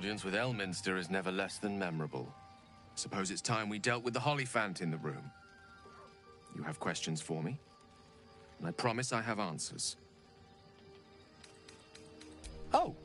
audience with Elminster is never less than memorable. Suppose it's time we dealt with the Hollyphant in the room. You have questions for me? And I promise I have answers. Oh!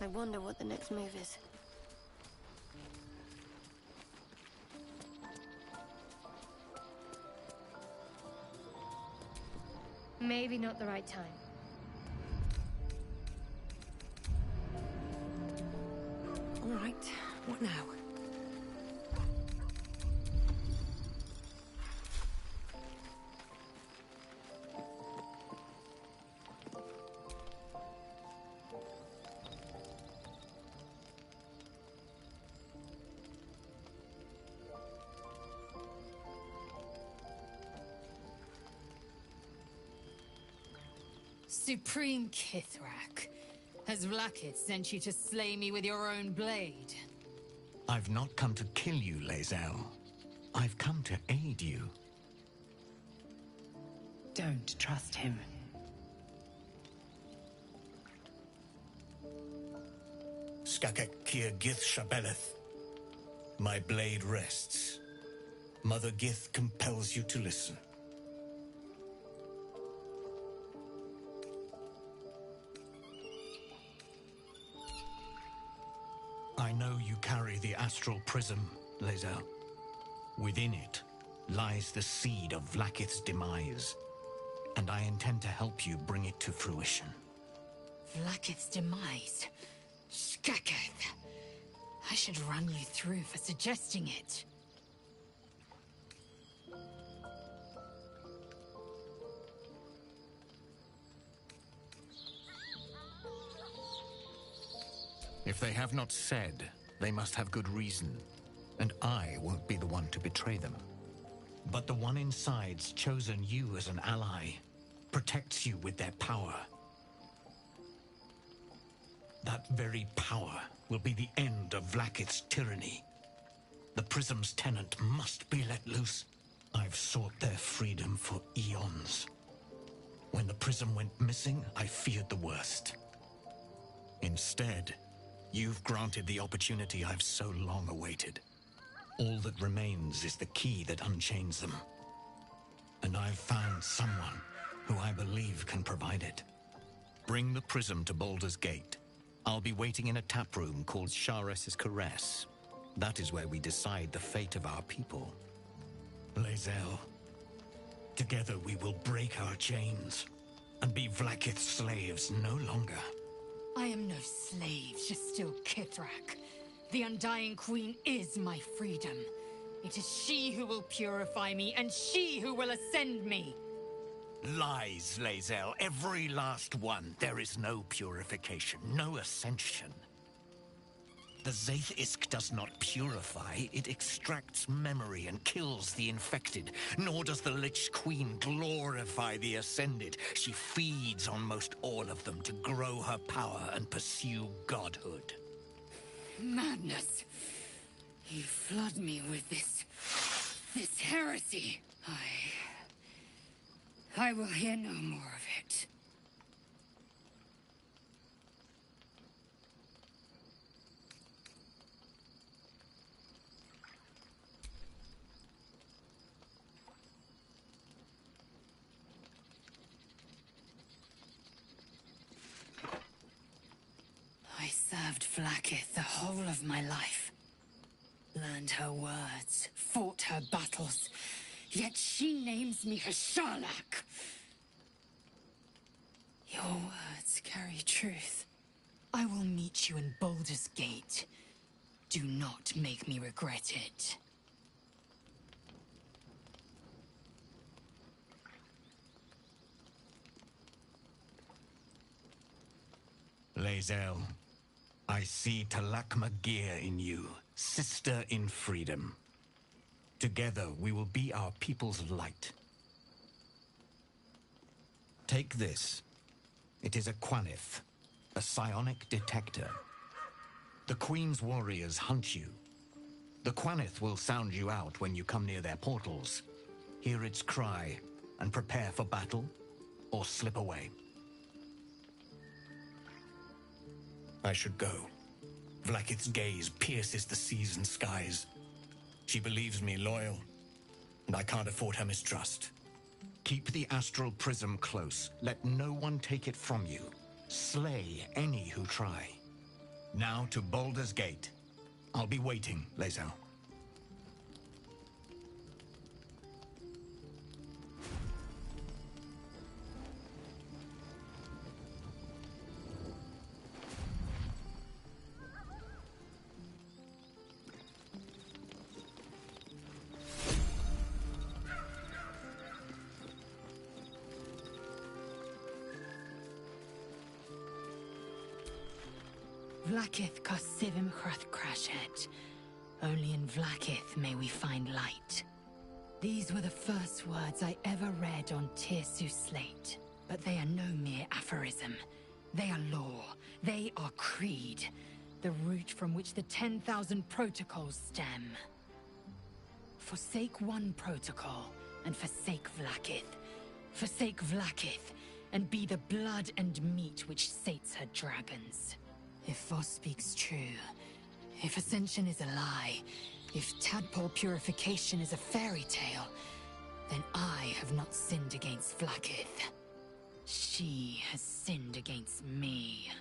I wonder what the next move is. Maybe not the right time. All right, what now? Supreme Kithrak, has Vlaakith sent you to slay me with your own blade? I've not come to kill you, Lae'zel. I've come to aid you. Don't trust him. Skakek Kier Gith Shabeleth. My blade rests. Mother Gith compels you to listen. I know you carry the astral prism, Lae'zel. Within it lies the seed of Vlaakith's demise, and I intend to help you bring it to fruition. Vlaakith's demise? Skaketh! I should run you through for suggesting it. If they have not said, they must have good reason, and I won't be the one to betray them. But the one inside's chosen you as an ally, protects you with their power. That very power will be the end of Vlaakith's tyranny. The Prism's tenant must be let loose. I've sought their freedom for eons. When the Prism went missing, I feared the worst. Instead, you've granted the opportunity I've so long awaited. All that remains is the key that unchains them. And I've found someone who I believe can provide it. Bring the Prism to Baldur's Gate. I'll be waiting in a tap room called Shares's Caress. That is where we decide the fate of our people. Lae'zel, together we will break our chains and be Vlaakith's slaves no longer. I am no slave to still Kithrak. The Undying Queen is my freedom. It is she who will purify me, and she who will ascend me. Lies, Lae'zel, every last one. There is no purification, no ascension. The Zaith Isk does not purify, it extracts memory and kills the infected. Nor does the Lich Queen glorify the ascended. She feeds on most all of them to grow her power and pursue godhood. Madness! You flood me with this heresy. I will hear no more of it. I served Vlaakith the whole of my life. Learned her words, fought her battles, yet she names me her Sharlak. Your words carry truth. I will meet you in Baldur's Gate. Do not make me regret it. Lae'zel, I see Talak Magir in you, sister in freedom. Together we will be our people's light. Take this. It is a Quanith, a psionic detector. The Queen's warriors hunt you. The Quanith will sound you out when you come near their portals. Hear its cry and prepare for battle, or slip away. I should go. Vlaakith's gaze pierces the seas and skies. She believes me loyal, and I can't afford her mistrust. Keep the astral prism close. Let no one take it from you. Slay any who try. Now to Baldur's Gate. I'll be waiting, Lae'zel. Vlaakith Kosivim Chrath Crashet. Only in Vlaakith may we find light. These were the first words I ever read on Tirsu's slate. But they are no mere aphorism. They are law. They are creed. The root from which the 10,000 protocols stem. Forsake one protocol, and forsake Vlaakith. Forsake Vlaakith, and be the blood and meat which sates her dragons. If Voss speaks true, if Ascension is a lie, if tadpole purification is a fairy tale, then I have not sinned against Vlaakith. She has sinned against me.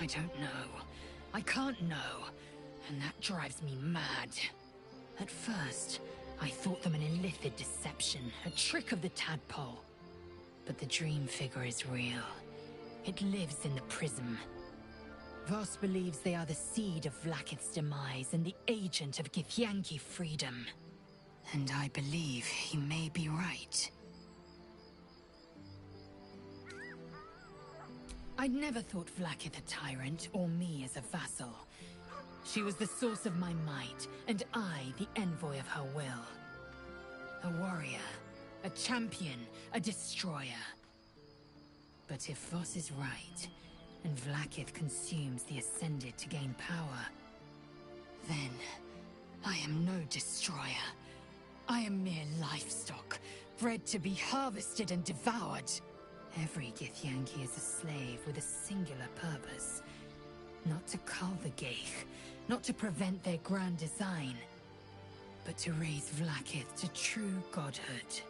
I don't know. I can't know. And that drives me mad. At first, I thought them an illithid deception, a trick of the tadpole. But the dream figure is real. It lives in the prism. Voss believes they are the seed of Vlaakith's demise and the agent of Githyanki freedom. And I believe he may be right. I'd never thought Vlaakith a tyrant, or me as a vassal. She was the source of my might, and I the envoy of her will. A warrior, a champion, a destroyer. But if Voss is right, and Vlaakith consumes the Ascended to gain power, then I am no destroyer. I am mere livestock, bred to be harvested and devoured. Every Githyanki is a slave with a singular purpose. Not to cull the Gaith, not to prevent their grand design, but to raise Vlaakith to true godhood.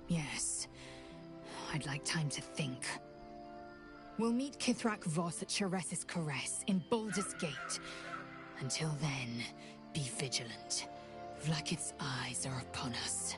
Yes, I'd like time to think. We'll meet Kithrak Voss at Sheres's Caress in Baldur's Gate. Until then, be vigilant. Vlaakith's eyes are upon us.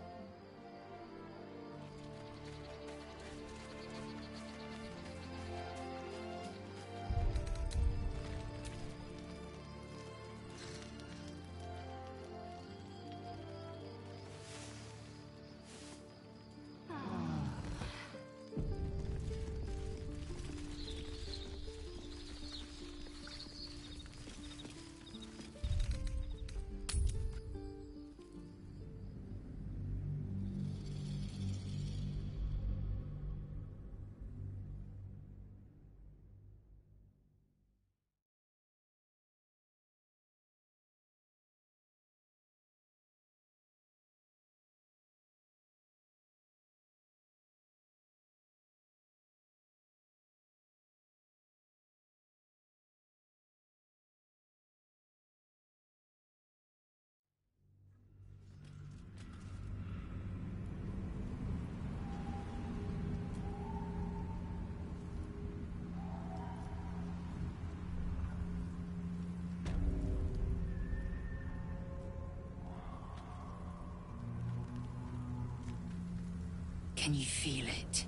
Can you feel it?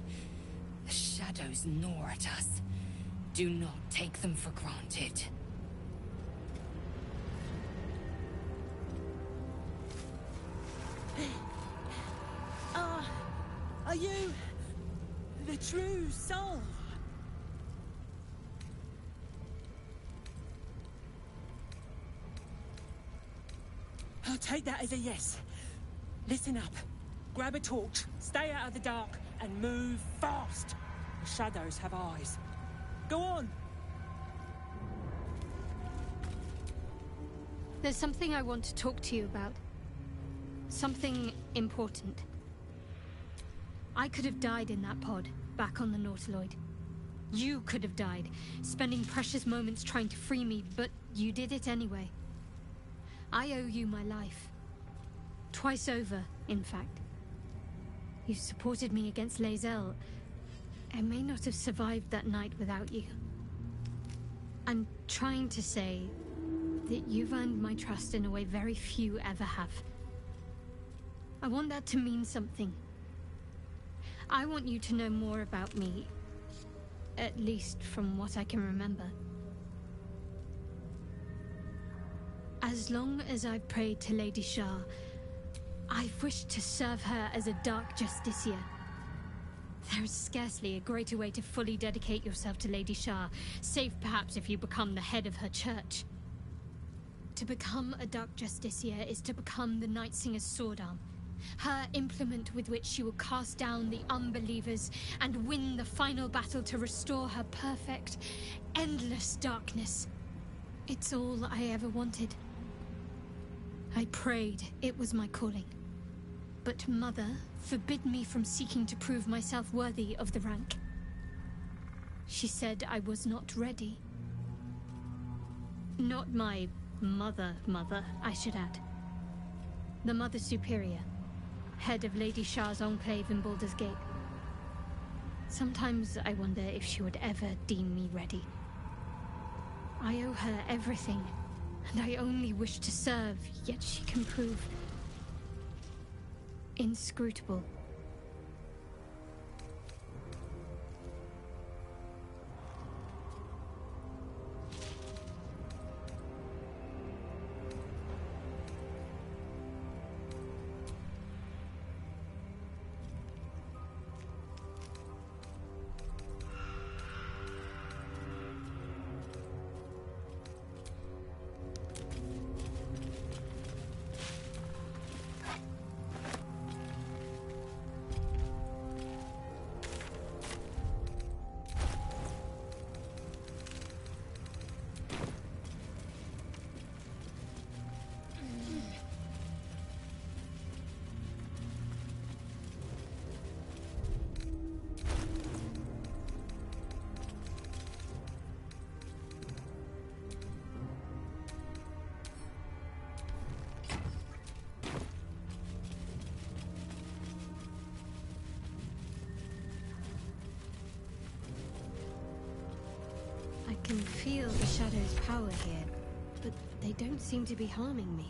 The shadows gnaw at us. Do not take them for granted. Are you the true soul? I'll take that as a yes. Listen up. Grab a torch, stay out of the dark, and move fast. The shadows have eyes. Go on! There's something I want to talk to you about. Something important. I could have died in that pod, back on the Nautiloid. You could have died, spending precious moments trying to free me, but you did it anyway. I owe you my life. Twice over, in fact. You supported me against Lae'zel. I may not have survived that night without you. I'm trying to say that you've earned my trust in a way very few ever have. I want that to mean something. I want you to know more about me, at least from what I can remember. As long as I've prayed to Lady Shah, I've wished to serve her as a Dark Justiciar. There is scarcely a greater way to fully dedicate yourself to Lady Shah, save perhaps if you become the head of her church. To become a Dark Justiciar is to become the Night Singer's sword arm, her implement with which she will cast down the unbelievers and win the final battle to restore her perfect, endless darkness. It's all I ever wanted. I prayed it was my calling. But Mother forbid me from seeking to prove myself worthy of the rank. She said I was not ready. Not my mother, I should add. The Mother Superior, head of Lady Shah's enclave in Baldur's Gate. Sometimes I wonder if she would ever deem me ready. I owe her everything, and I only wish to serve, yet she can prove inscrutable. I can feel the Shadow's power here, but they don't seem to be harming me.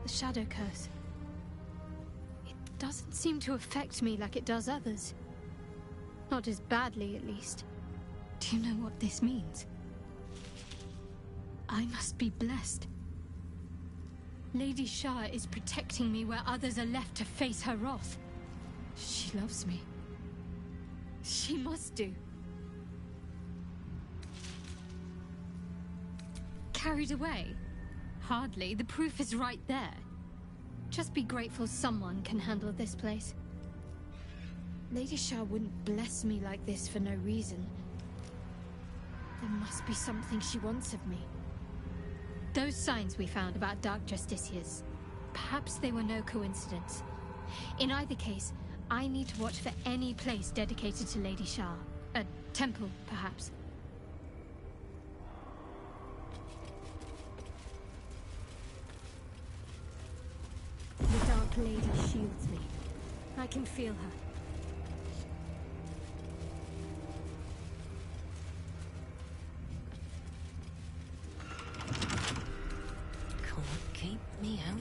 The Shadow Curse. It doesn't seem to affect me like it does others. Not as badly, at least. Do you know what this means? I must be blessed. Lady Shah is protecting me where others are left to face her wrath. She loves me. She must do. Carried away? Hardly. The proof is right there. Just be grateful someone can handle this place. Lady Shah wouldn't bless me like this for no reason. There must be something she wants of me. Those signs we found about Dark Justiciars, perhaps they were no coincidence. In either case, I need to watch for any place dedicated to Lady Shah. A temple, perhaps. The Dark Lady shields me. I can feel her. Can't keep me out.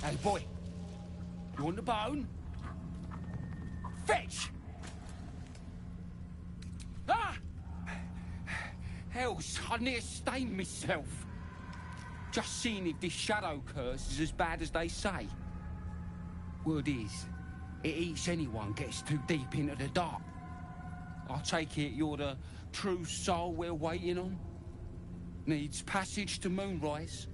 Hey, boy. You want the bone? Fetch! Ah! Hells, I near stained myself. Just seeing if this shadow curse is as bad as they say. Word is, It eats anyone gets too deep into the dark. I take it you're the true soul we're waiting on? Needs passage to Moonrise?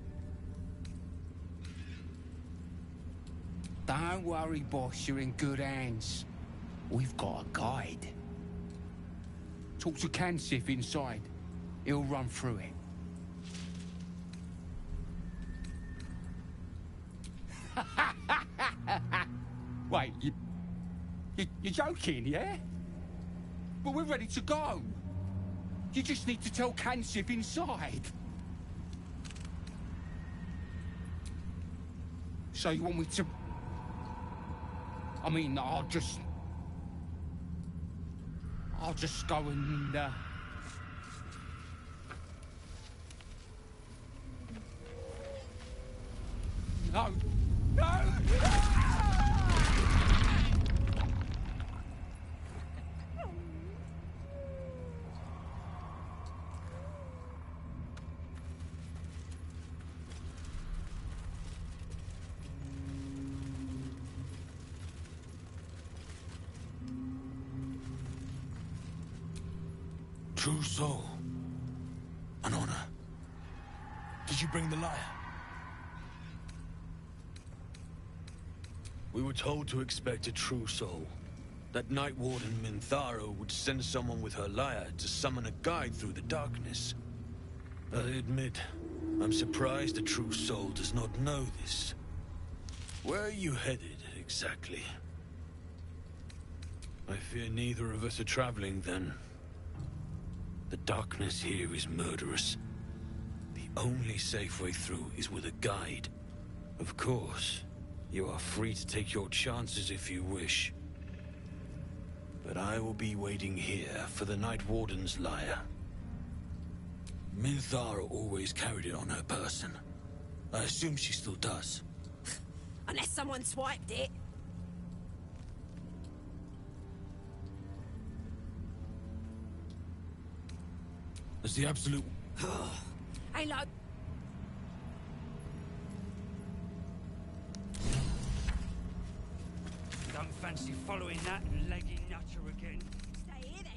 Don't worry, boss, you're in good hands. We've got a guide. Talk to Kansif inside. He'll run through it. Wait, you're joking, yeah? But we're ready to go. You just need to tell Kansif inside. So you want me to... I mean, I'll just go and, No! No! True soul. An honor. Did you bring the lyre? We were told to expect a true soul. That Night Warden Minthara would send someone with her lyre to summon a guide through the darkness. I admit, I'm surprised a true soul does not know this. Where are you headed, exactly? I fear neither of us are traveling, then. The darkness here is murderous. The only safe way through is with a guide. Of course, you are free to take your chances if you wish. But I will be waiting here for the Night Warden's lyre. Minthara always carried it on her person. I assume she still does. Unless someone swiped it. As the absolute... Ain't like... Don't fancy following that and legging Nutter again. Stay here then.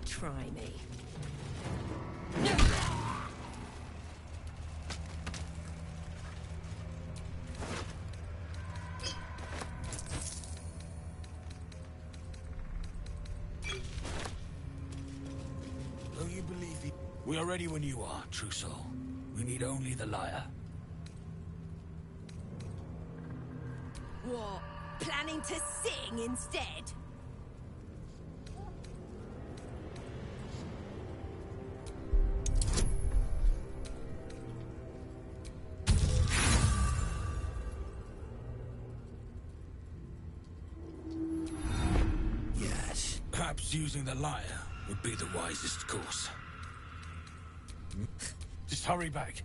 Try me. Don't you believe it? We are ready when you are, True Soul. We need only the lyre. What? Planning to sing instead? Perhaps using the lyre would be the wisest course. Just hurry back.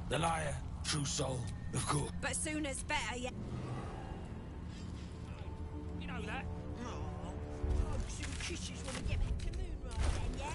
The lyre, True Soul, of course. But sooner's better, yeah. You know that? Oh, hugs and kisses when we get back to Moonrise then, yeah?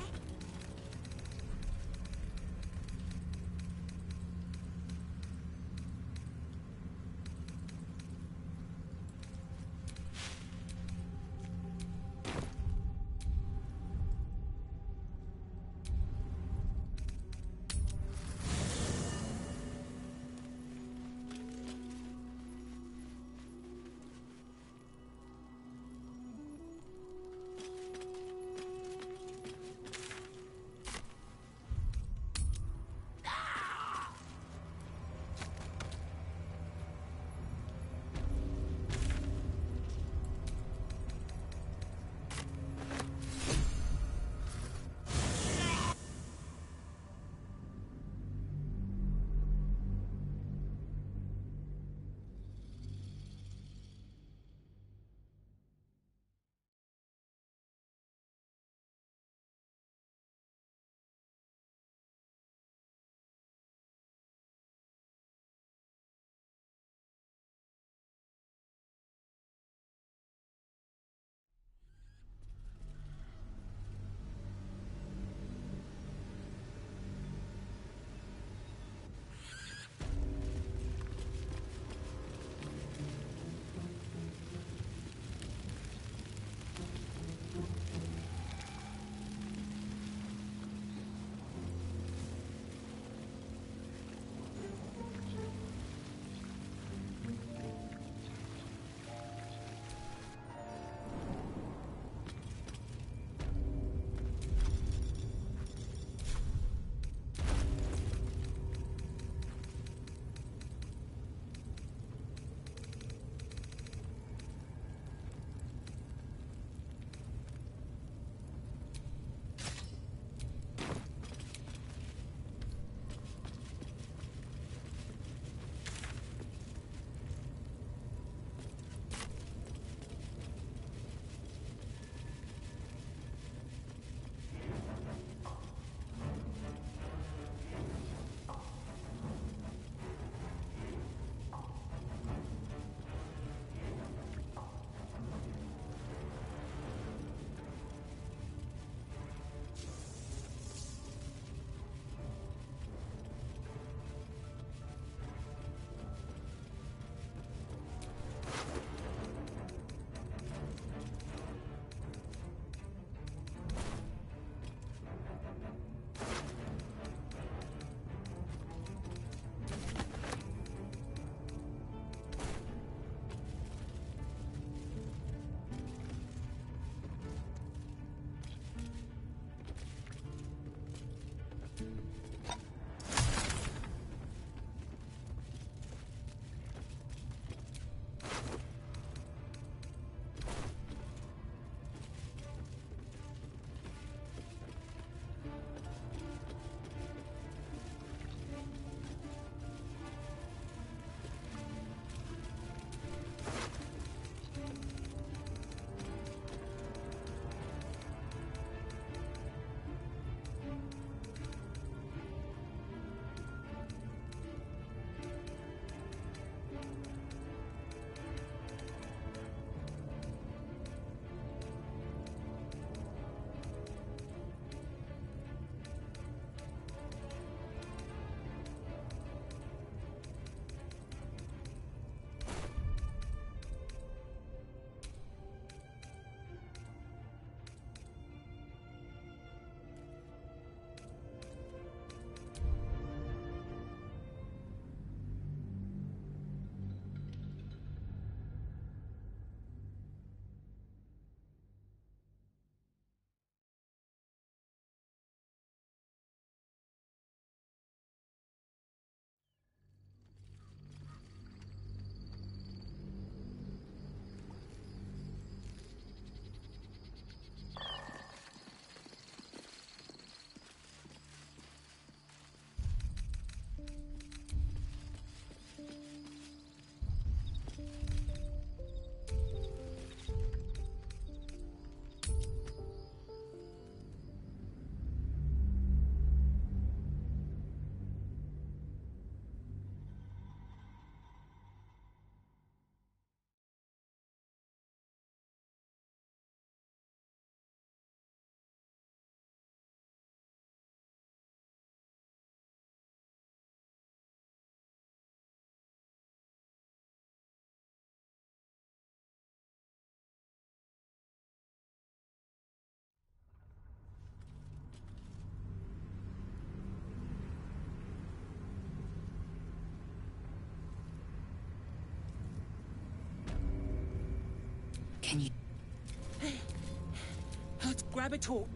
grab a torch.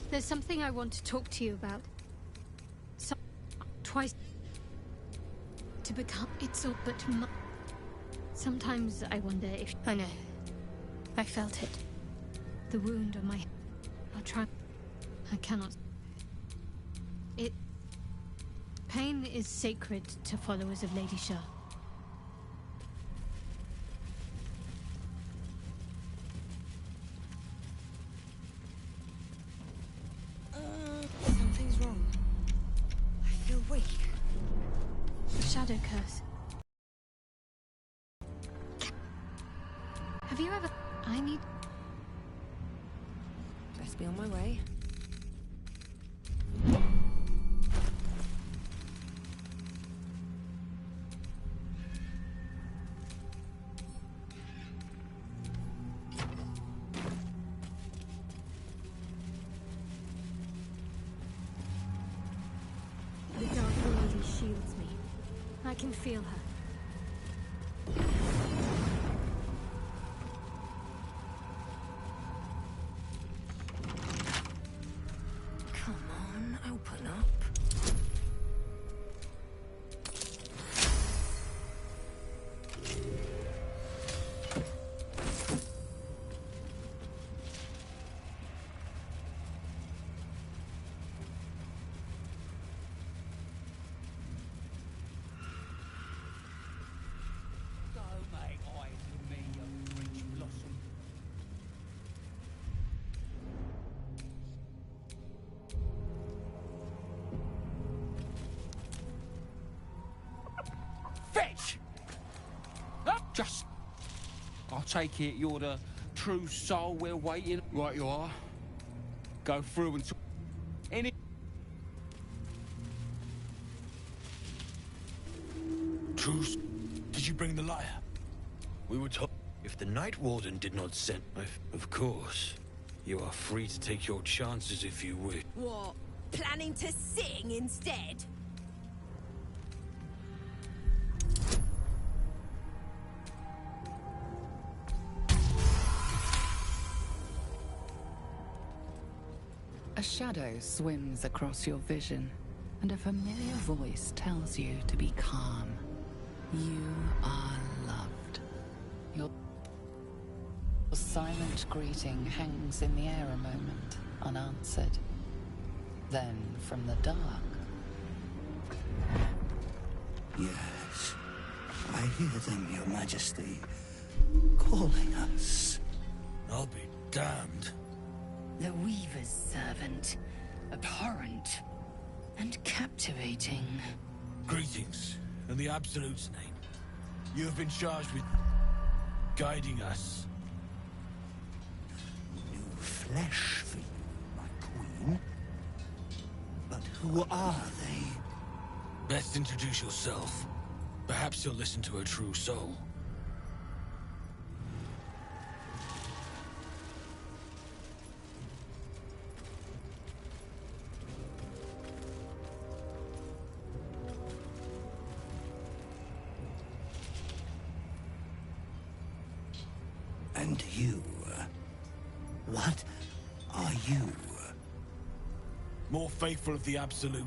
There's something I want to talk to you about. Twice to become it's all but sometimes I wonder if I know. I felt it. The wound on my I'll try. I cannot. Pain is sacred to followers of Lady Shah. Something's wrong. I feel weak. Shadow curse. Have you ever... I need... Best be on my way. The Dark Lady shields me. I can feel her. Come on, open up. Fetch! Just... I take it you're the true soul we're waiting... Right you are. Go through and... Any... Truce. Did you bring the lyre? We were told if the Night Warden did not send... Of course. You are free to take your chances if you wish. What? Planning to sing instead? A shadow swims across your vision, and a familiar voice tells you to be calm. You are loved. Your silent greeting hangs in the air a moment, unanswered. Then, from the dark... Yes, I hear them, Your Majesty, calling us. I'll be damned. The Weaver's servant. Abhorrent. And captivating. Greetings, in the Absolute's name. You have been charged with... guiding us. New flesh for you, my queen. But who are they? Best introduce yourself. Perhaps you'll listen to a true soul. And you? What are you? More faithful of the Absolute.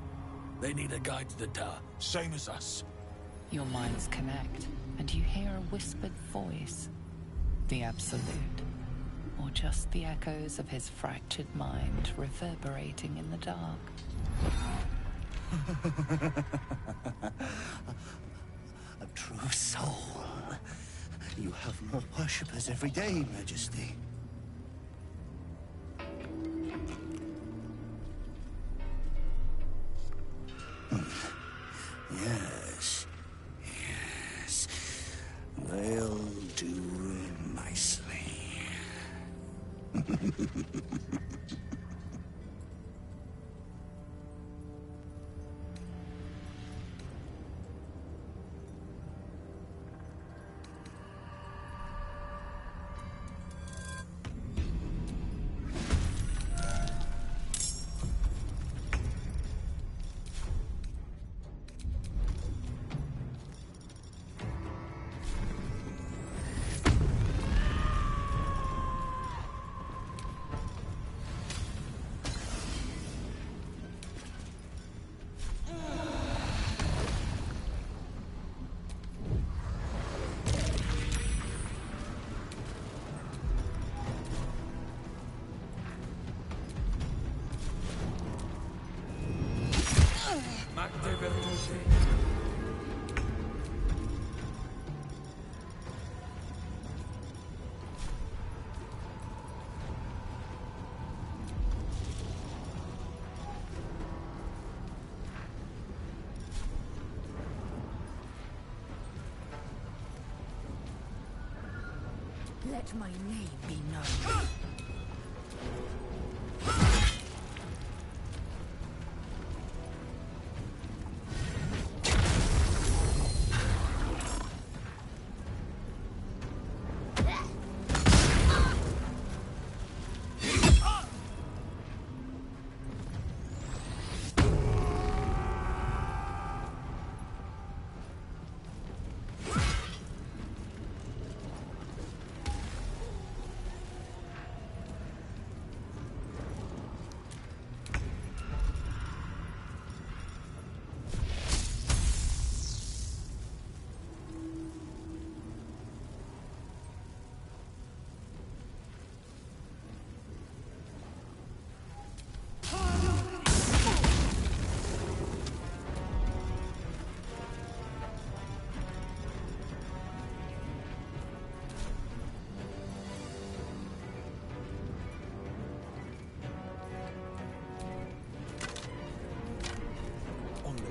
They need a guide to the dark, same as us. Your minds connect, and you hear a whispered voice. The Absolute. Or just the echoes of his fractured mind reverberating in the dark. A true soul. You have more worshippers every day, Majesty. Yes. Yes. They'll do nicely. Let my name be known.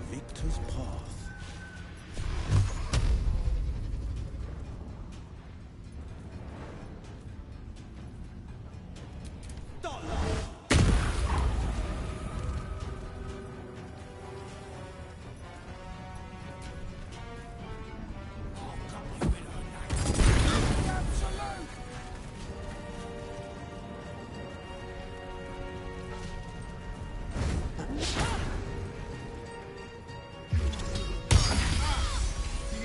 Victor's path.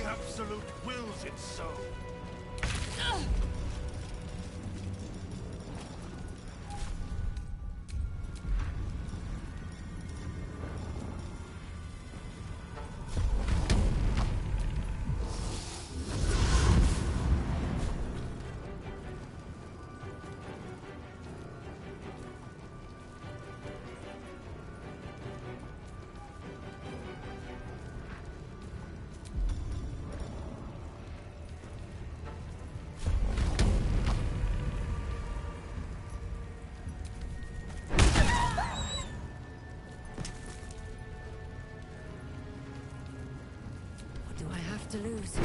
Absolute wills it so. Do I have to lose?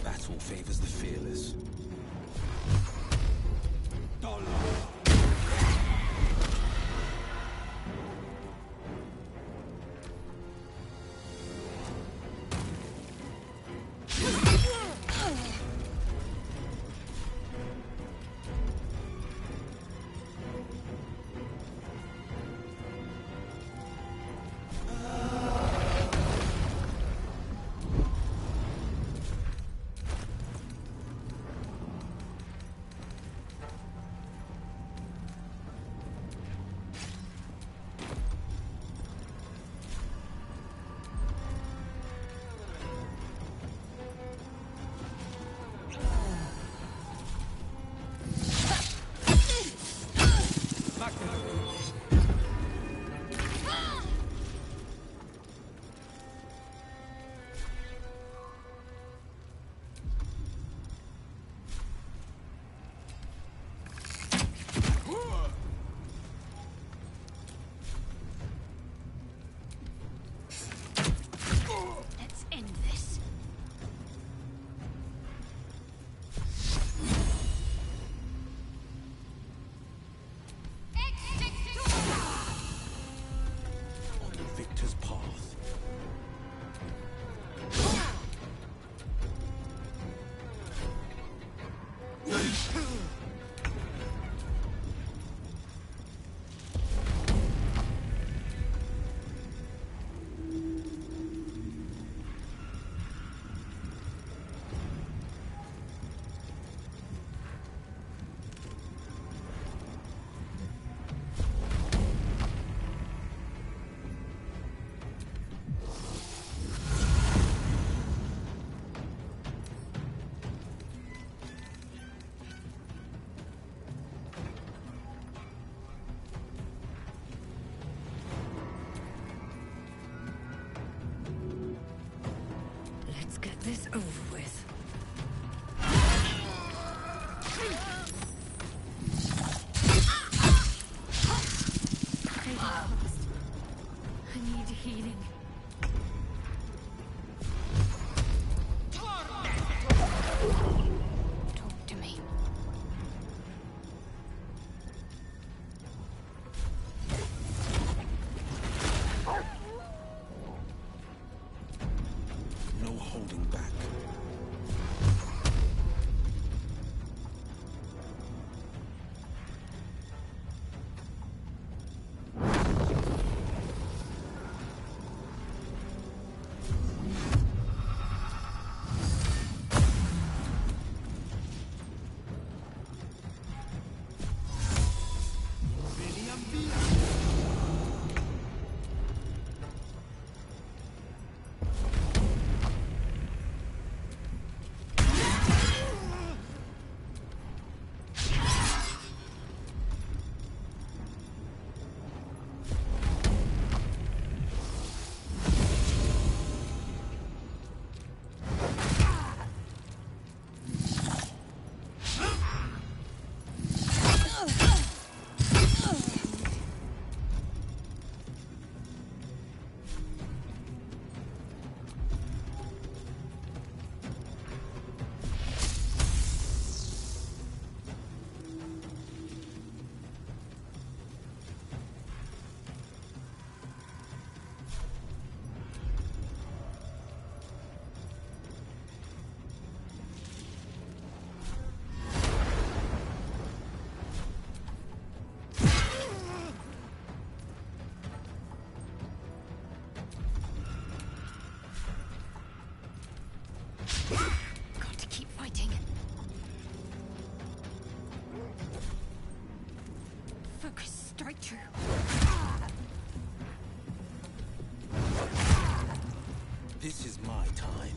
Battle favors the fearless. Let's get this over with. I need healing. Talk to me. No holding back. Got to keep fighting. Focus, straight through. This is my time.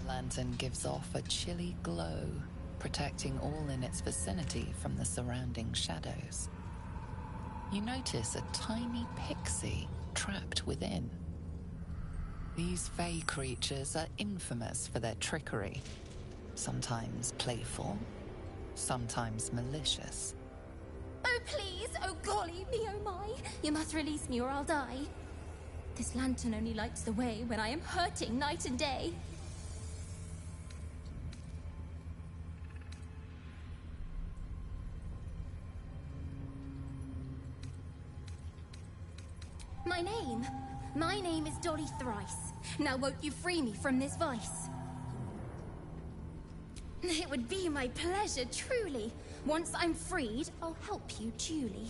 Lantern gives off a chilly glow, protecting all in its vicinity from the surrounding shadows. You notice a tiny pixie trapped within. These fey creatures are infamous for their trickery, sometimes playful, sometimes malicious. Oh, please! Oh, golly me, oh my! You must release me or I'll die. This lantern only lights the way when I am hurting night and day. My name is Dolly Thrice. Now won't you free me from this vice? It would be my pleasure, truly. Once I'm freed, I'll help you duly.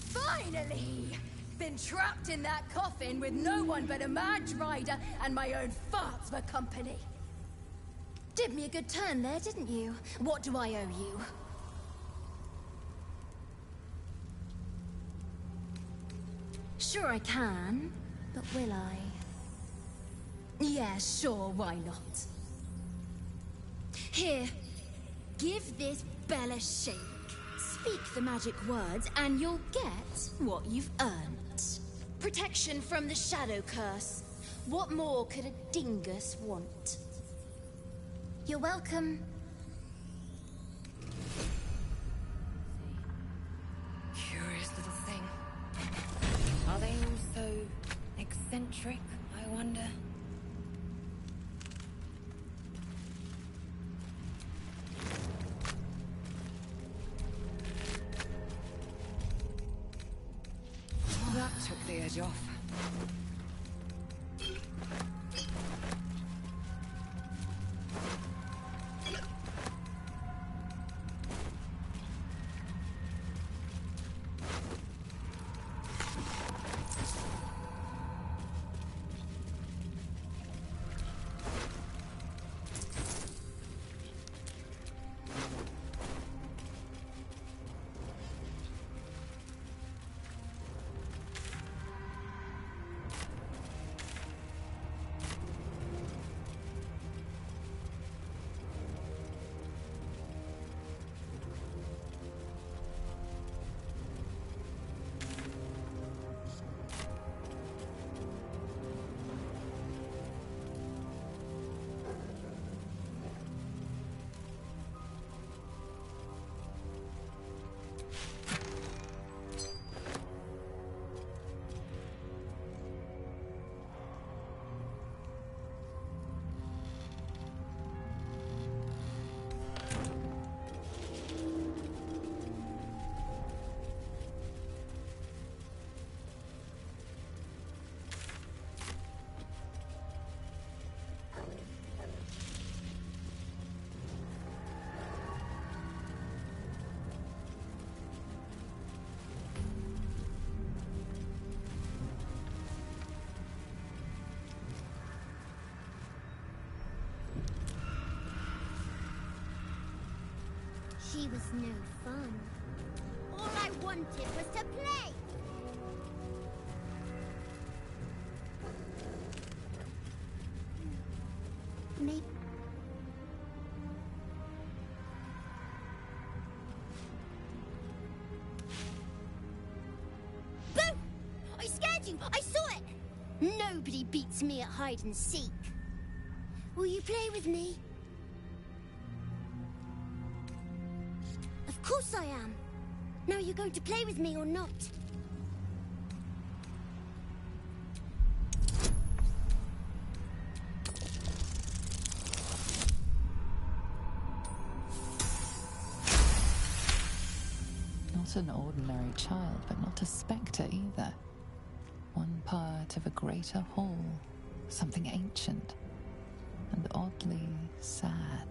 Finally! Been trapped in that coffin with no one but a Madge Rider and my own farts for company. Did me a good turn there, didn't you? What do I owe you? Sure I can, but will I? Yeah, sure, why not? Here, give this bell a shake. Speak the magic words and you'll get what you've earned. Protection from the shadow curse. What more could a dingus want? You're welcome. Curious little thing. Are they all so eccentric, I wonder? That took the edge off. she was no fun. All I wanted was to play. Maybe. Boo! I scared you! I saw it! Nobody beats me at hide and seek. Will you play with me? Of course I am. Now you're going to play with me or not? Not an ordinary child, but not a spectre either. One part of a greater whole, something ancient and oddly sad.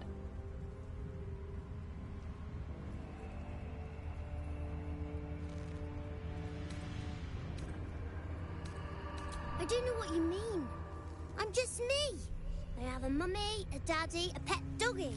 I don't know what you mean. I'm just me. I have a mummy, a daddy, a pet doggy.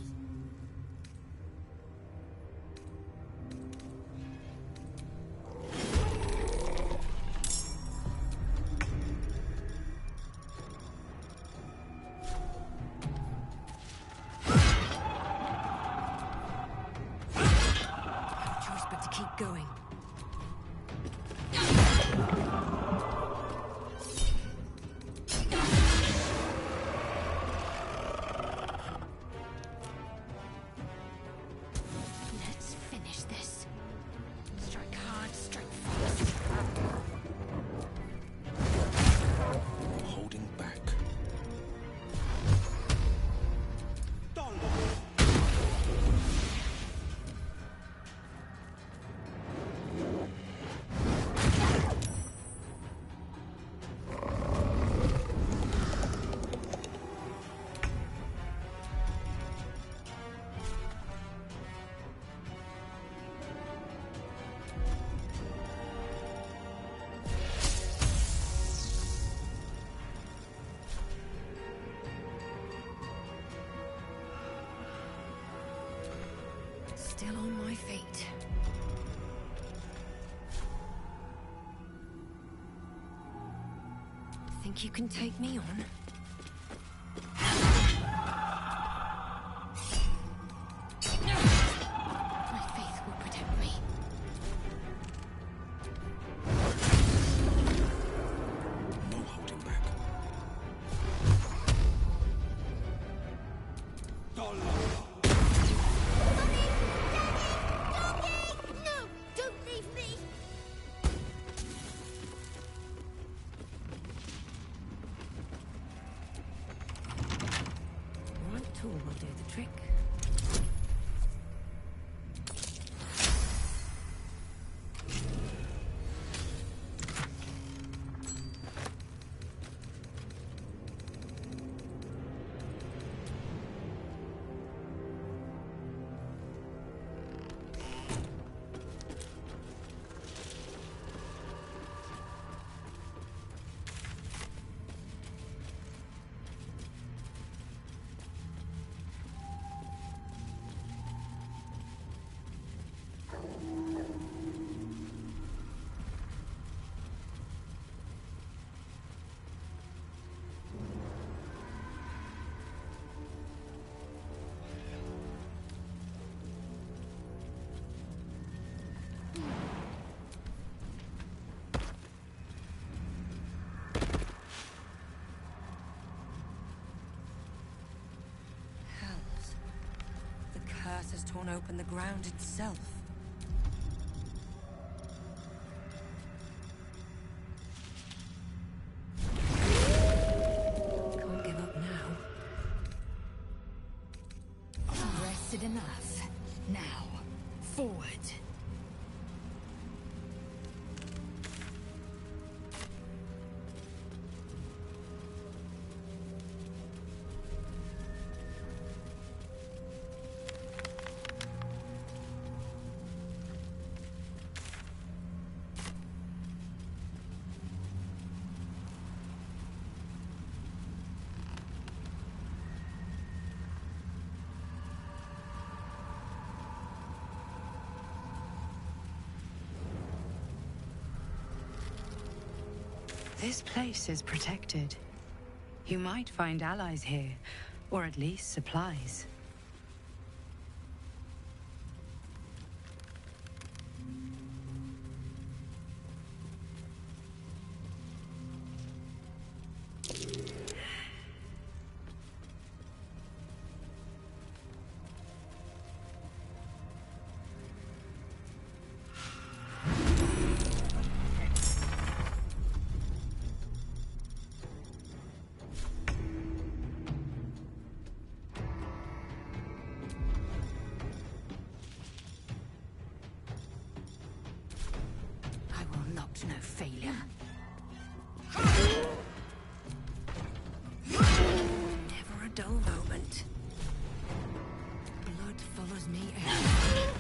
Going. Let's finish this. Strike hard, strike fast. Holding back. Still on my feet. Think you can take me on? My faith will protect me. No holding back. No! Don't leave me! Right tool will do the trick. Hells. The curse has torn open the ground itself. Can't give up now. Rested enough. Now, forward. This place is protected. You might find allies here, or at least supplies. No failure. Never a dull moment. Blood follows me everywhere.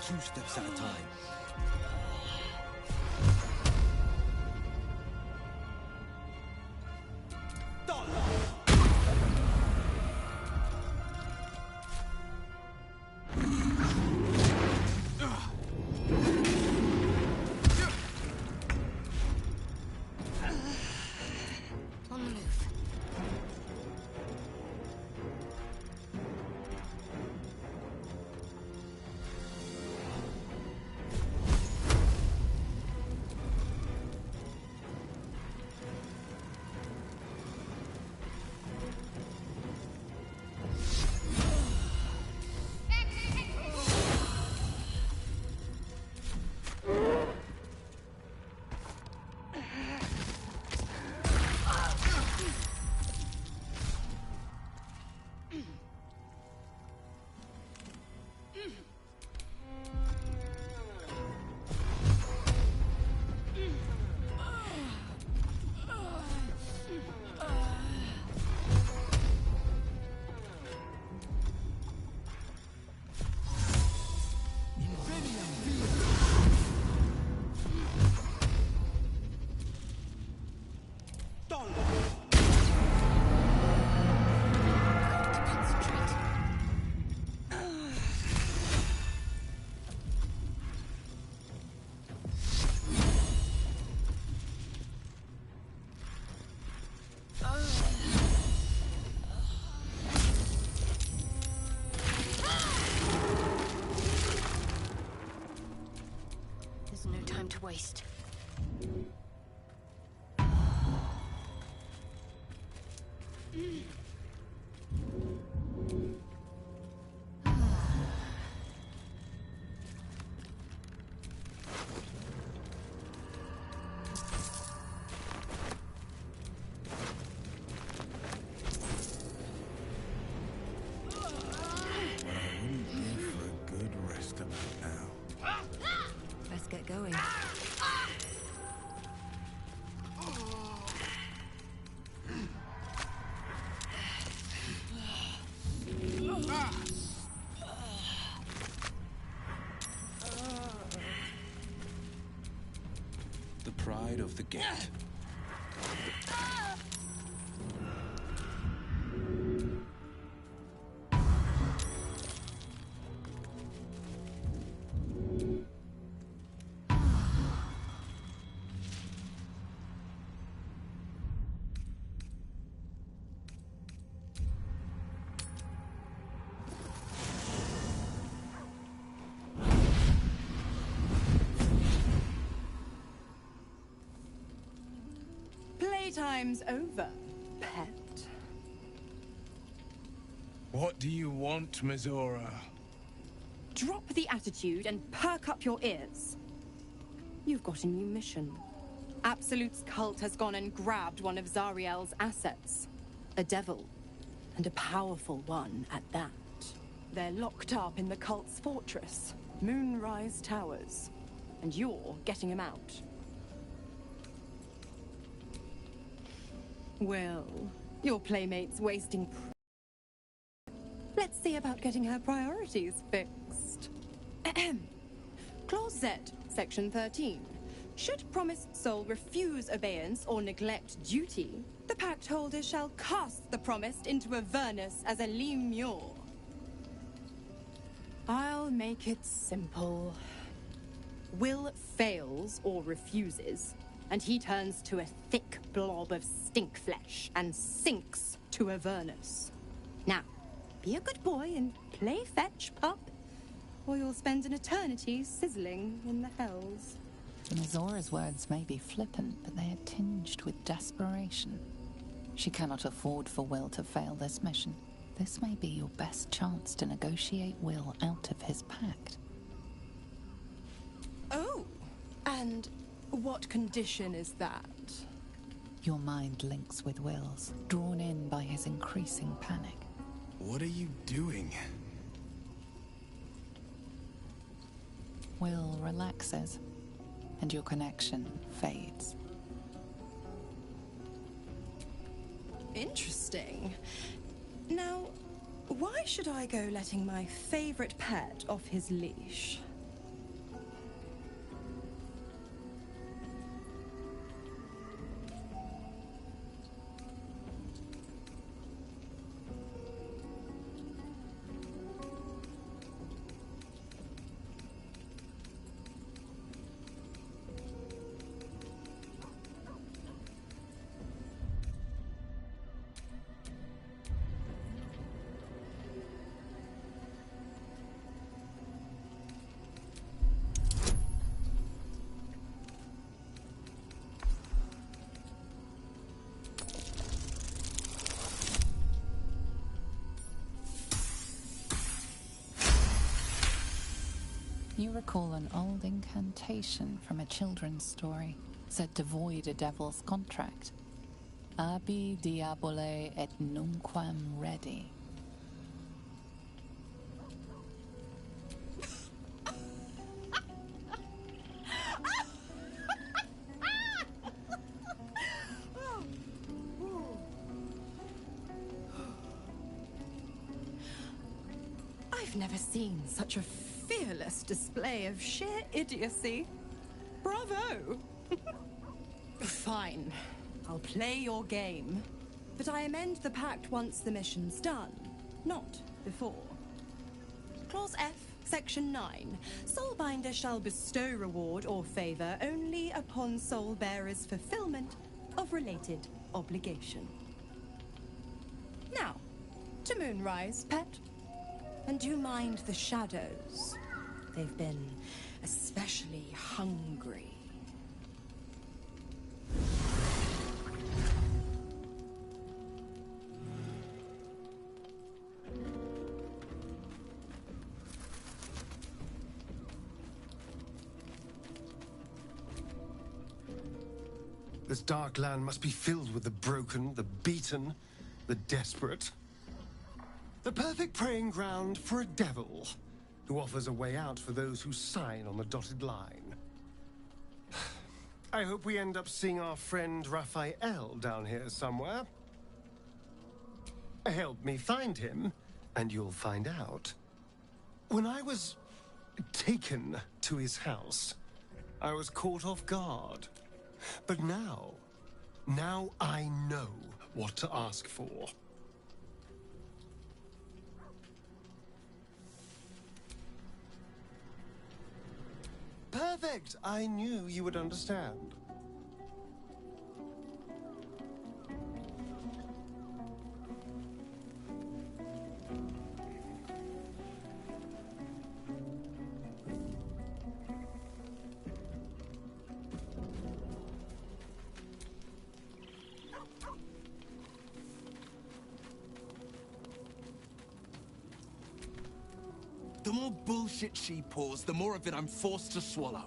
Two steps at a time. The pride of the gate. Playtime's over, pet. What do you want, Mizora? Drop the attitude and perk up your ears. You've got a new mission. Absolute's cult has gone and grabbed one of Zariel's assets. A devil. And a powerful one at that. They're locked up in the cult's fortress, Moonrise Towers. And you're getting him out. Well, your playmate's wasting. Let's see about getting her priorities fixed. Clause Z, Section 13. Should promised soul refuse obeyance or neglect duty, the pact holder shall cast the promised into Avernus as a lemure. I'll make it simple. Will fails or refuses, and he turns to a thick blob of stink flesh and sinks to Avernus. Now, be a good boy and play fetch, pup, or you'll spend an eternity sizzling in the hells. Mizora's words may be flippant, but they are tinged with desperation. She cannot afford for Will to fail this mission. This may be your best chance to negotiate Will out of his pact. Oh, and what condition is that? Your mind links with Will's, drawn in by his increasing panic. What are you doing? Will relaxes, and your connection fades. Interesting. Now, why should I go letting my favorite pet off his leash? You recall an old incantation from a children's story, said to void a devil's contract. Abi diabole et nunquam redi. I've never seen such a fearless display of sheer idiocy. Bravo! Fine. I'll play your game. But I amend the pact once the mission's done, not before. Clause F, Section 9. Soulbinder shall bestow reward or favor only upon soul bearer's fulfillment of related obligation. Now, to Moonrise, pet. And do you mind the shadows? They've been especially hungry. This dark land must be filled with the broken, the beaten, the desperate. The perfect preying ground for a devil who offers a way out for those who sign on the dotted line. I hope we end up seeing our friend Raphael down here somewhere. Help me find him, And you'll find out. When I was taken to his house, I was caught off guard. But now I know what to ask for. Perfect! I knew you would understand. The more bullshit she pours, the more of it I'm forced to swallow.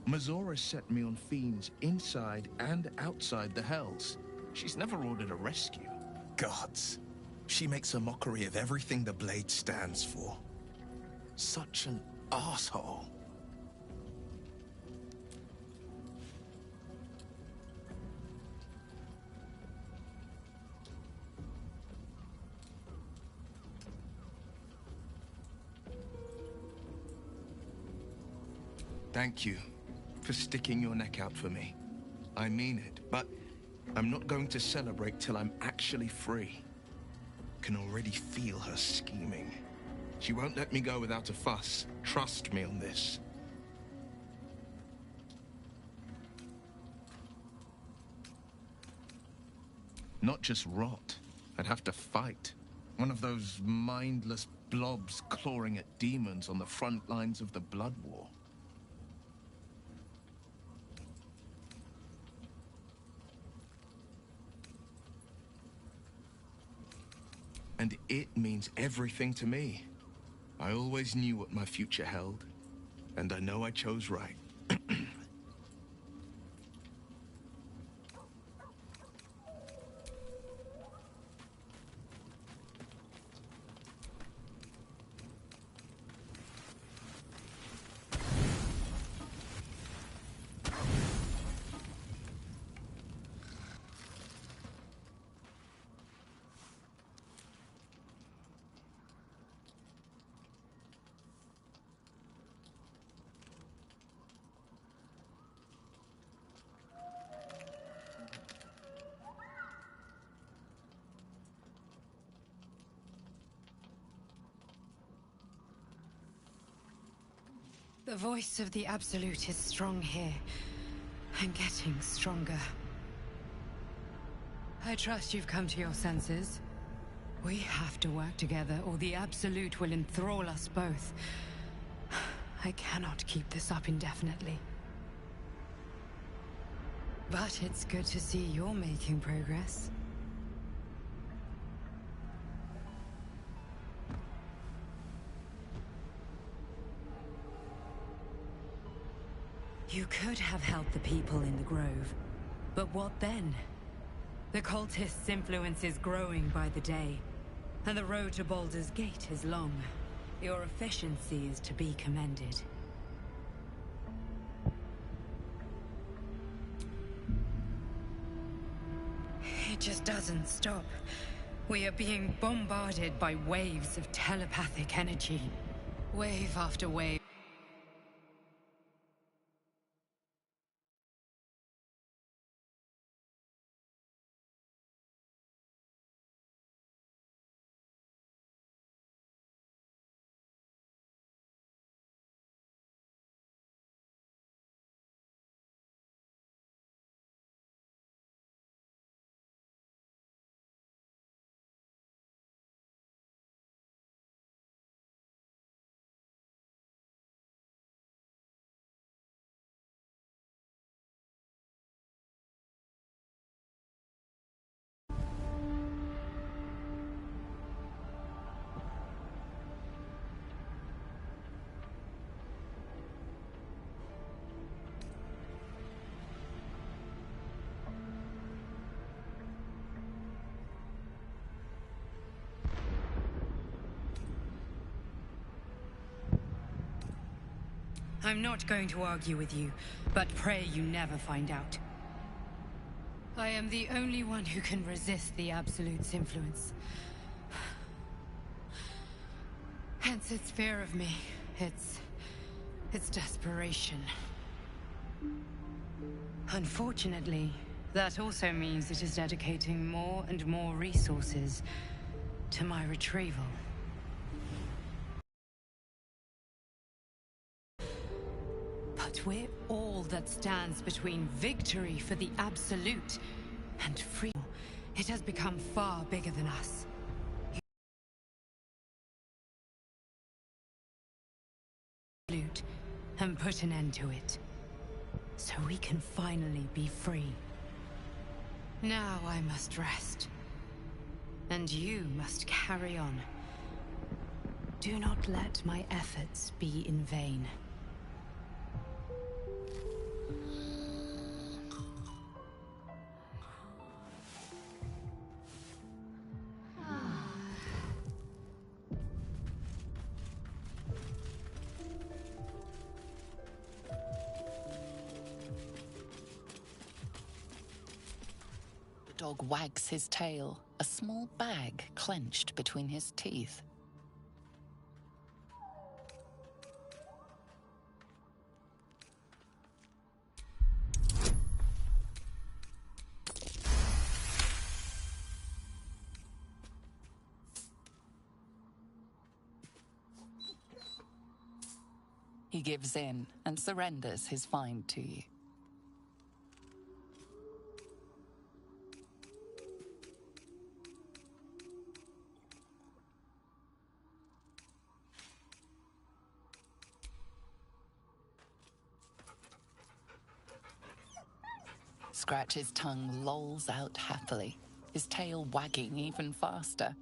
Mizora set me on fiends inside and outside the Hells. She's never ordered a rescue. Gods. She makes a mockery of everything the Blade stands for. Such an asshole. Thank you for sticking your neck out for me. I mean it, but I'm not going to celebrate till I'm actually free. Can already feel her scheming. She won't let me go without a fuss. Trust me on this. Not just rot. I'd have to fight. One of those mindless blobs clawing at demons on the front lines of the Blood War. And it means everything to me. I always knew what my future held, and I know I chose right. The voice of the Absolute is strong here, and getting stronger. I trust you've come to your senses. We have to work together, or the Absolute will enthrall us both. I cannot keep this up indefinitely. But it's good to see you're making progress. You could have helped the people in the Grove, but what then? The cultists' influence is growing by the day, and the road to Baldur's Gate is long. Your efficiency is to be commended. It just doesn't stop. We are being bombarded by waves of telepathic energy. Wave after wave. I'm not going to argue with you, but pray you never find out. I am the only one who can resist the Absolute's influence. sense its fear of me. Its desperation. Unfortunately, that also means it is dedicating more and more resources to my retrieval. But we're all that stands between victory for the Absolute and freedom. It has become far bigger than us. And put an end to it, so we can finally be free. Now I must rest, and you must carry on. Do not let my efforts be in vain. The dog wags his tail, a small bag clenched between his teeth. He gives in and surrenders his find to you. Scratch's tongue lolls out happily, his tail wagging even faster.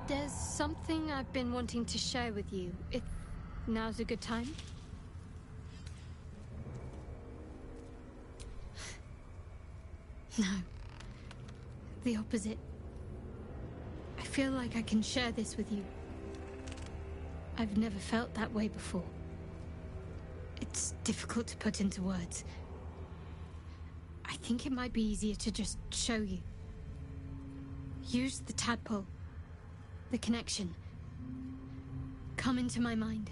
There's something I've been wanting to share with you, if now's a good time. No. The opposite. I feel like I can share this with you. I've never felt that way before. It's difficult to put into words. I think it might be easier to just show you. Use the tadpole. The connection. Come into my mind.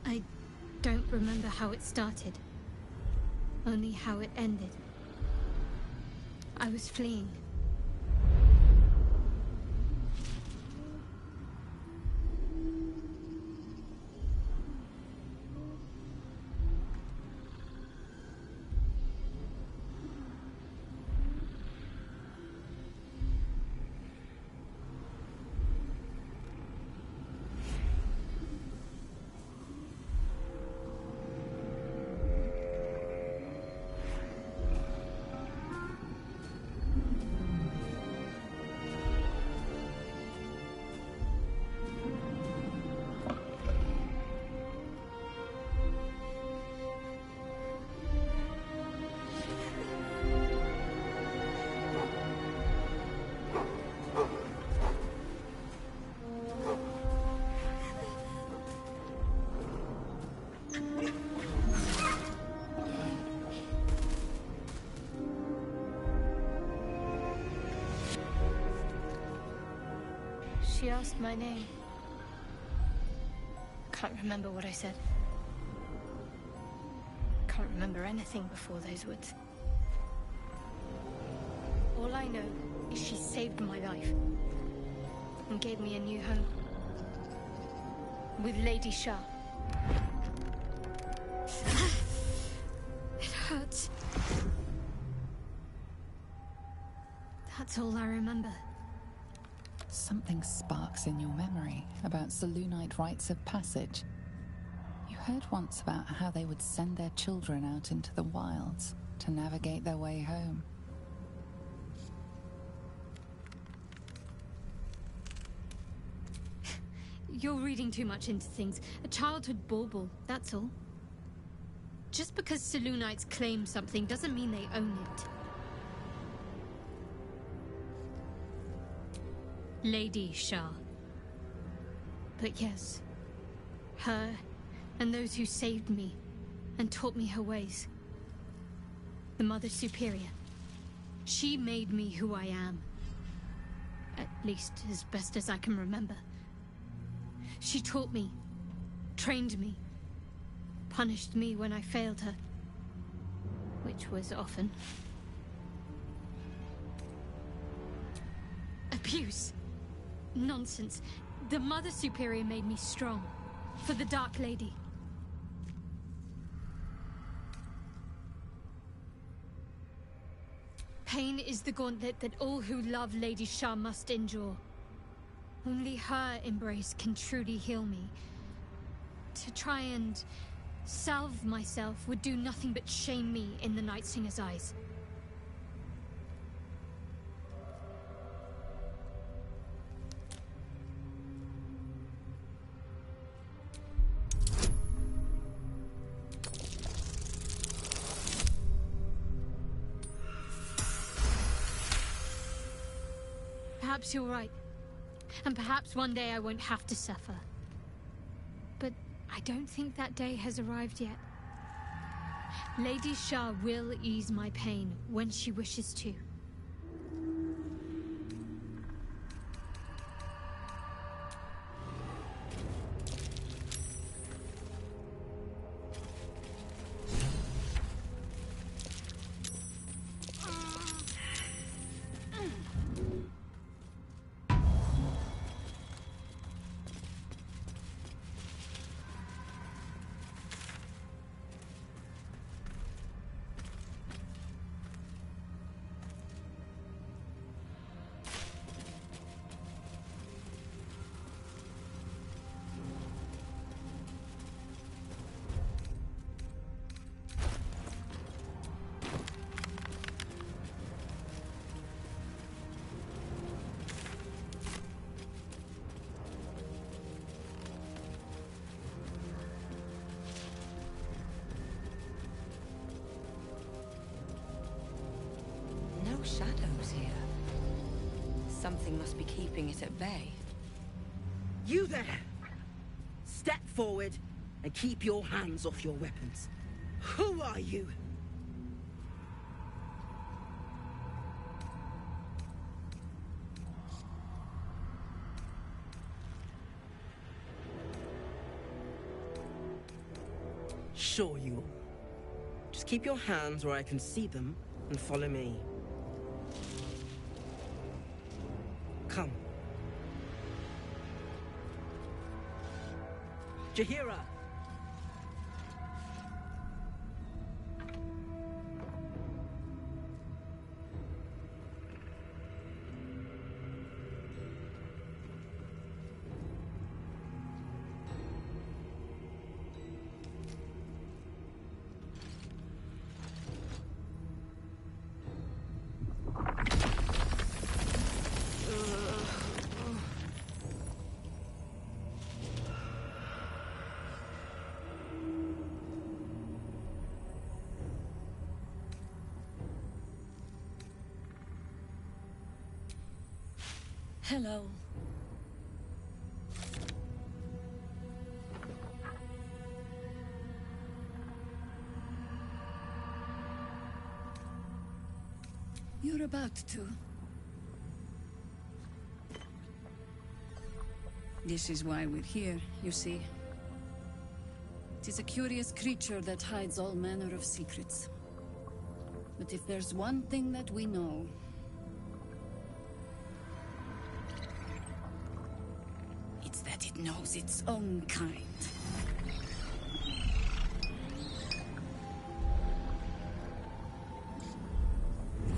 I don't remember how it started. Only how it ended. I was fleeing. She asked my name. Can't remember what I said. Can't remember anything before those words. All I know is she saved my life and gave me a new home with Lady Shah. It hurts. That's all I remember. Something sparks in your memory about Selûnite rites of passage. You heard once about how they would send their children out into the wilds to navigate their way home. You're reading too much into things. A childhood bauble, that's all. Just because Selûnites claim something doesn't mean they own it. Lady Shah. But yes, her and those who saved me and taught me her ways. The Mother Superior. She made me who I am. At least as best as I can remember. She taught me, trained me, punished me when I failed her. Which was often. Abuse. Nonsense. The Mother Superior made me strong. For the Dark Lady. Pain is the gauntlet that all who love Lady Shah must endure. Only her embrace can truly heal me. To try and salve myself would do nothing but shame me in the Night Singer's eyes. Perhaps you're right. And perhaps one day I won't have to suffer. But I don't think that day has arrived yet. Lady Shah will ease my pain when she wishes to. No shadows here. Something must be keeping it at bay. You there! Step forward and keep your hands off your weapons. Who are you? Sure you will. Just keep your hands where I can see them and follow me. Come. Jaheira! Hello. You're about to. This is why we're here, you see. It is a curious creature that hides all manner of secrets. But if there's one thing that we know, it's that it knows its own kind.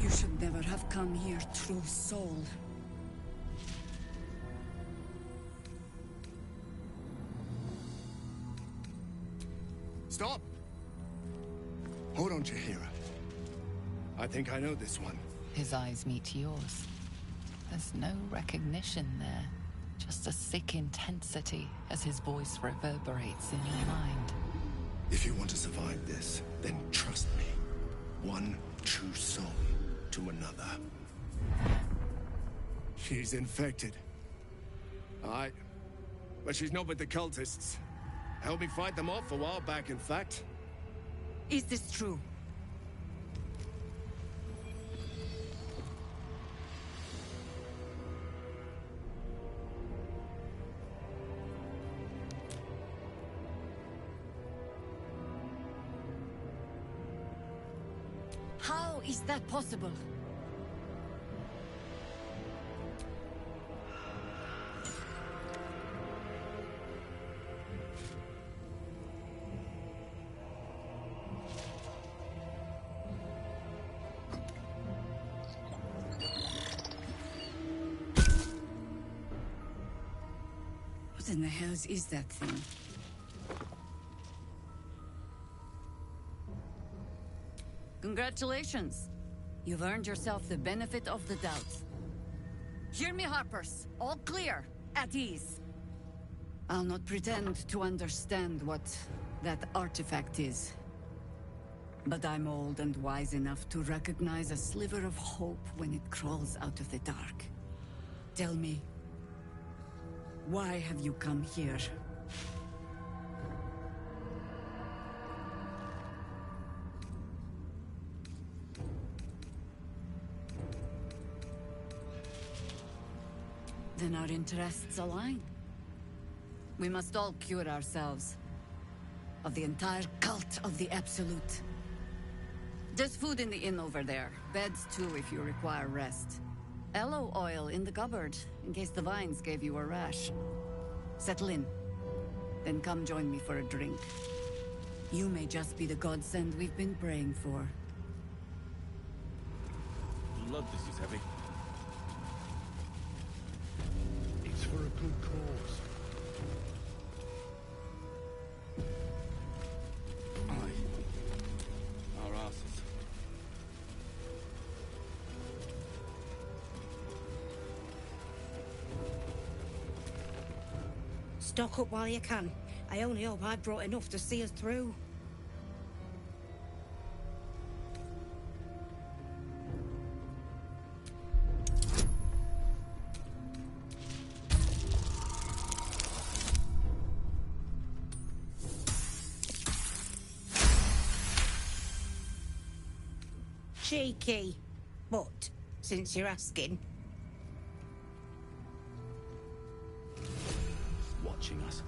You should never have come here, true soul. Stop! Hold on, Jaheira. I think I know this one. His eyes meet yours. There's no recognition there, Just a sick intensity as his voice reverberates in your mind. If you want to survive this, then trust me. One true soul to another. She's infected. Aye. But she's not with the cultists. Helped me fight them off a while back, in fact. Is this true? How is that possible? What in the hells is that thing? Congratulations. You've earned yourself the benefit of the doubt. Hear me, Harpers. All clear. At ease. I'll not pretend to understand what that artifact is. But I'm old and wise enough to recognize a sliver of hope when it crawls out of the dark. Tell me, why have you come here? Then our interests align. We must all cure ourselves of the entire cult of the Absolute. There's food in the inn over there. Beds too if you require rest. Aloe oil in the cupboard, in case the vines gave you a rash. Settle in. Then come join me for a drink. You may just be the godsend we've been praying for. Blood, this is heavy. It's for a good cause. Aye. Our asses. Stock up while you can. I only hope I brought enough to see us through. Cheeky. But, since you're asking... Watching us.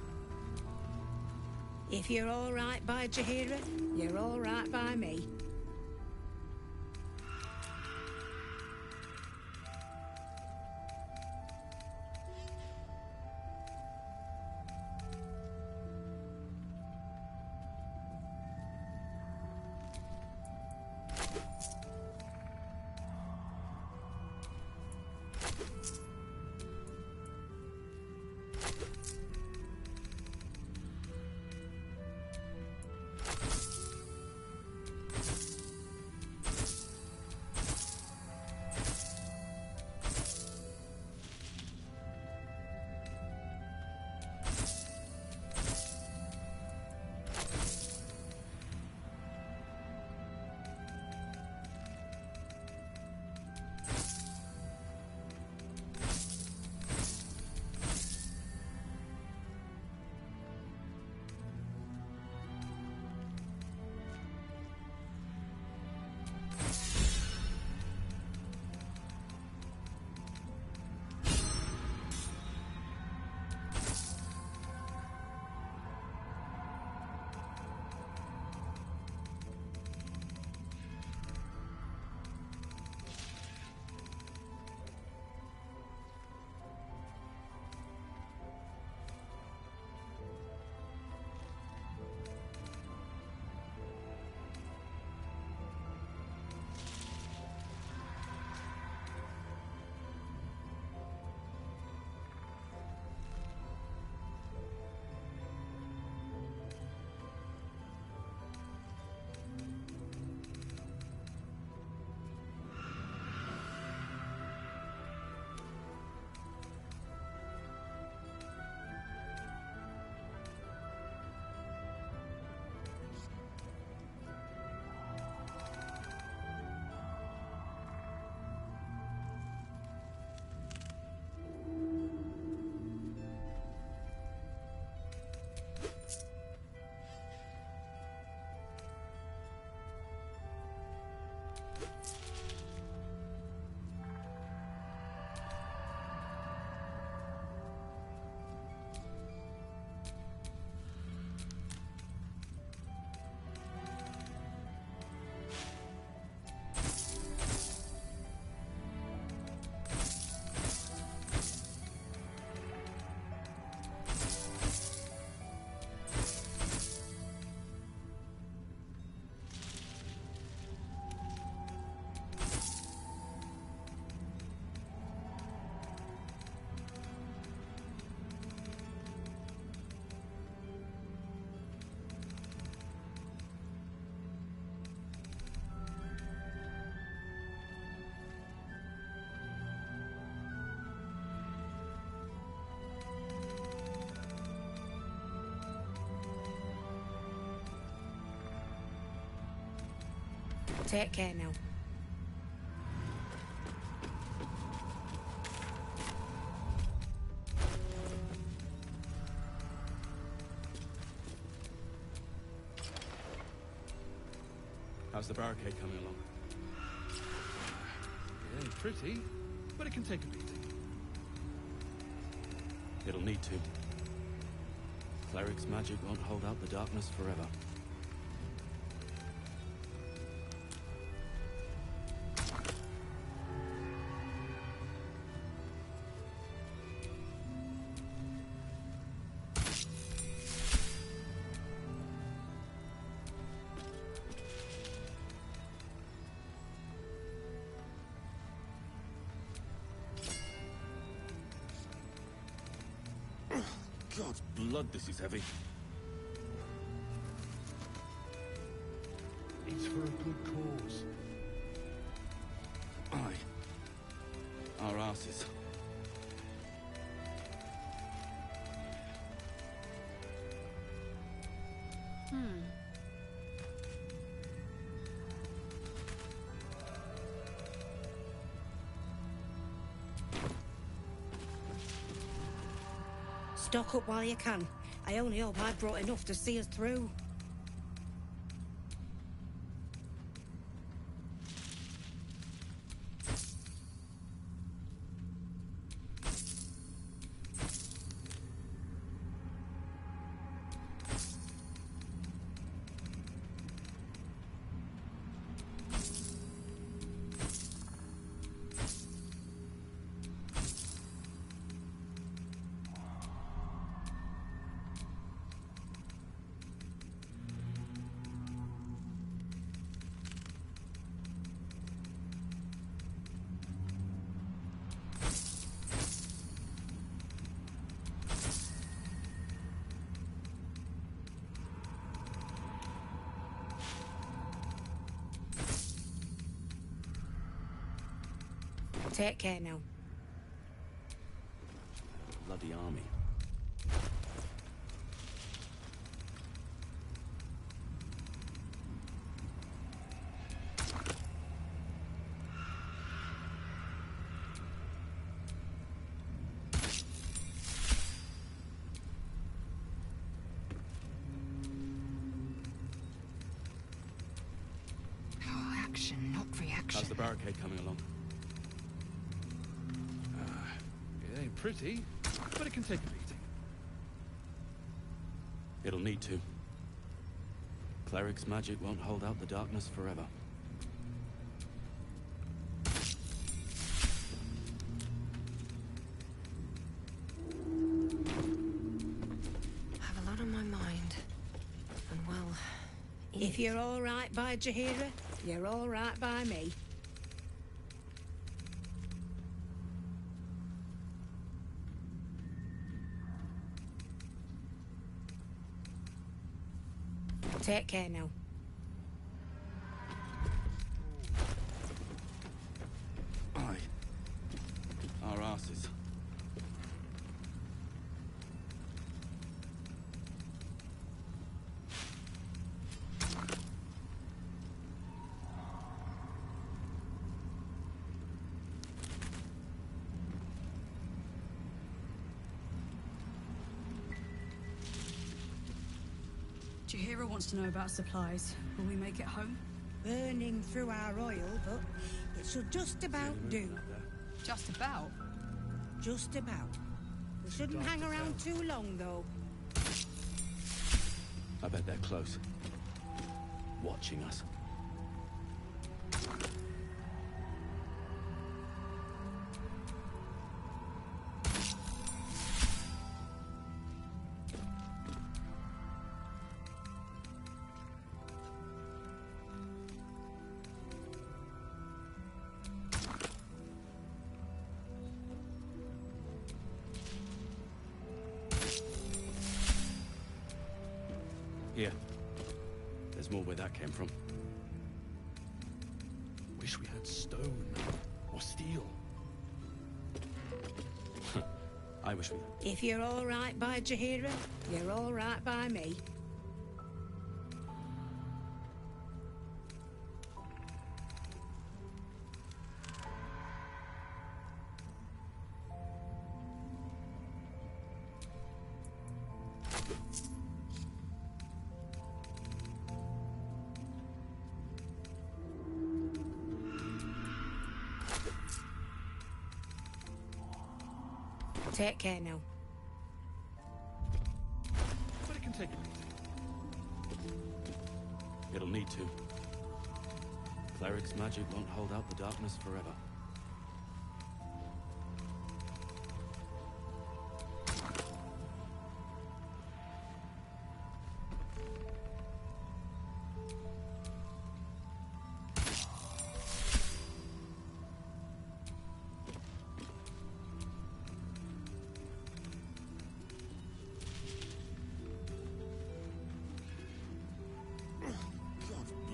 If you're all right by Jahira, you're all right by me. Take care now. How's the barricade coming along? It ain't pretty, but it can take a beating. It'll need to. Cleric's magic won't hold out the darkness forever. God's blood, this is heavy. It's for a good cause. Aye. Our asses. Stock up while you can. I only hope I brought enough to see us through. Take care now. Bloody army. Oh, action, not reaction. How's the barricade coming along? It ain't pretty, but it can take a beating. It'll need to. Cleric's magic won't hold out the darkness forever. I have a lot on my mind. And well... If you're all right by Jaheira, you're all right by me. Take care now. Aye. Our asses. Jaheira wants to know about supplies. Will we make it home? Burning through our oil, but it should just about do. Just about? Just about. We shouldn't hang around too long, though. I bet they're close. Watching us. Here. There's more where that came from. Wish we had stone or steel. I wish we... If you're all right by Jaheira, you're all right by me. Take care now. But it can take it. It'll need to. Cleric's magic won't hold out the darkness forever.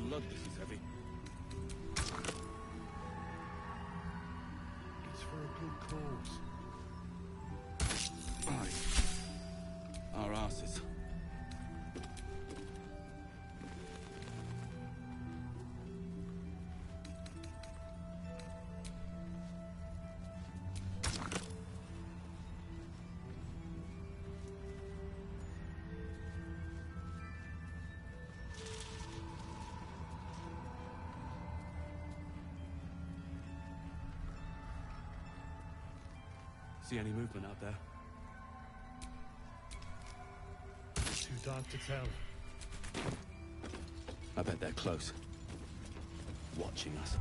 Blood, this is heavy. It's for a good cause. Aye. Our asses. See any movement out there? Too dark to tell. I bet they're close. Watching us.